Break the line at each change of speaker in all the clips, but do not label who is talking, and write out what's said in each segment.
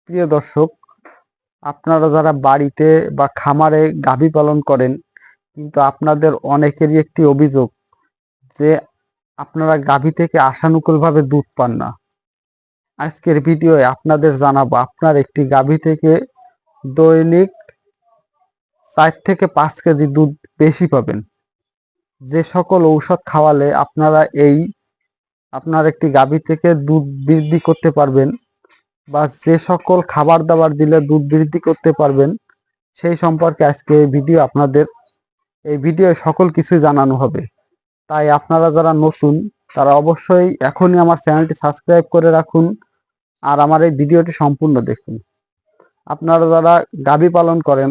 প্রিয় দর্শক, আপনারা যারা বাড়িতে বা খামারে গাভী পালন করেন, কিন্তু আপনাদের অনেকেরই একটি অভিযোগ যে আপনারা গাভী থেকে আশানুকূলভাবে দুধ পান না। আজকের ভিডিওয়ে আপনাদের জানাবো আপনার একটি গাভী থেকে দৈনিক 4 থেকে 5 কেজি দুধ বেশি পাবেন। যে সকল ঔষধ খাওয়ালে আপনারা আপনার একটি গাভী থেকে দুধ বৃদ্ধি করতে পারবেন বা যে সকল খাবার দাবার দিলে দুধ বৃদ্ধি করতে পারবেন, সেই সম্পর্কে আজকে এই ভিডিও সকল কিছুই জানানো হবে। তাই আপনারা যারা নতুন তারা অবশ্যই এখনই আমার চ্যানেলটি সাবস্ক্রাইব করে রাখুন আর আমার এই ভিডিওটি সম্পূর্ণ দেখুন। আপনারা যারা গাভী পালন করেন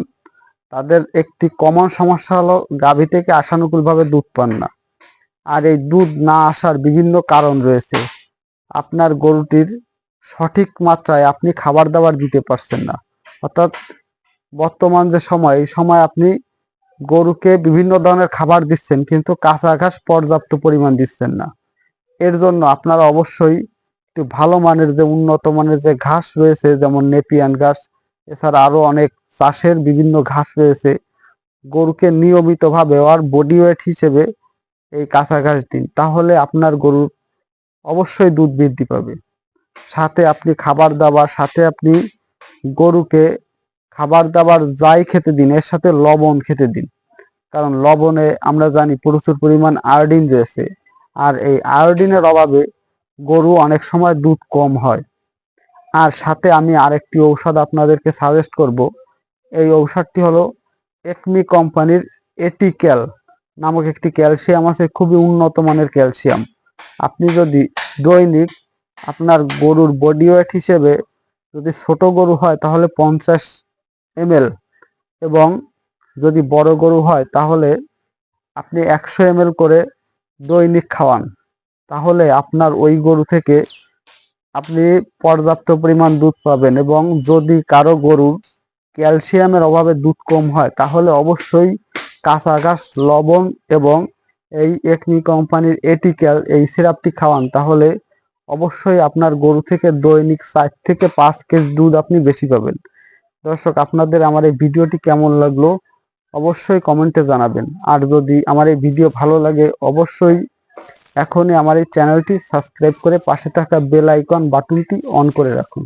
তাদের একটি কমন সমস্যা হলো গাভী থেকে আশানুকূলভাবে দুধ পান না। আর এই দুধ না আসার বিভিন্ন কারণ রয়েছে। আপনার গরুটির সঠিক মাত্রায় আপনি খাবার দাবার দিতে পারছেন না, অর্থাৎ বর্তমান যে সময়, এই সময় আপনি গরুকে বিভিন্ন ধরনের খাবার দিচ্ছেন কিন্তু কাঁচা ঘাস পর্যাপ্ত পরিমাণ দিচ্ছেন না। এর জন্য আপনারা অবশ্যই একটু ভালো মানের যে উন্নত মানের যে ঘাস রয়েছে, যেমন নেপিয়ান ঘাস, এছাড়া আরো অনেক চাষের বিভিন্ন ঘাস রয়েছে, গরুকে নিয়মিতভাবে আর বডি ওয়েট হিসেবে এই কাঁচা ঘাস দিন, তাহলে আপনার গরুর অবশ্যই দুধ বৃদ্ধি পাবে। সাথে আপনি গরুকে খাবার দাবার যাই খেতে দিন, এর সাথে লবণ খেতে দিন, কারণ লবণে আমরা জানি প্রচুর পরিমাণ আয়োডিন রয়েছে। আর এই আয়োডিনের অভাবে গরু অনেক সময় দুধ কম হয়। আর সাথে আমি আরেকটি ঔষধ আপনাদেরকে সাজেস্ট করব। এই ঔষধটি হলো একমি কোম্পানির এটিক্যাল নামক একটি ক্যালসিয়াম আছে, খুবই উন্নত মানের ক্যালসিয়াম। আপনি যদি দৈনিক আপনার গরুর বডি ওয়েট হিসেবে, যদি ছোট গরু হয় তাহলে 50 ml, এবং যদি বড় গরু হয় তাহলে আপনি 100 ml করে দৈনিক খাওয়ান, তাহলে আপনার ওই গরু থেকে আপনি পর্যাপ্ত পরিমাণ দুধ পাবেন। এবং যদি কারো গরুর ক্যালসিয়ামের অভাবে দুধ কম হয় তাহলে অবশ্যই কাঁচা ঘাস, লবণ এবং এই একমি কোম্পানির এটিক্যাল এই সিরাপটি খাওয়ান, তাহলে অবশ্যই আপনার গরু থেকে দৈনিক 4 থেকে 5 কেজি দুধ আপনি বেশি পাবেন। দর্শক, আপনাদের আমার এই ভিডিওটি কেমন লাগলো অবশ্যই কমেন্টে জানাবেন। আর যদি আমার এই ভিডিও ভালো লাগে অবশ্যই এখনই আমার এই চ্যানেলটি সাবস্ক্রাইব করে পাশে থাকা বেল আইকন বাটনটি অন করে রাখুন।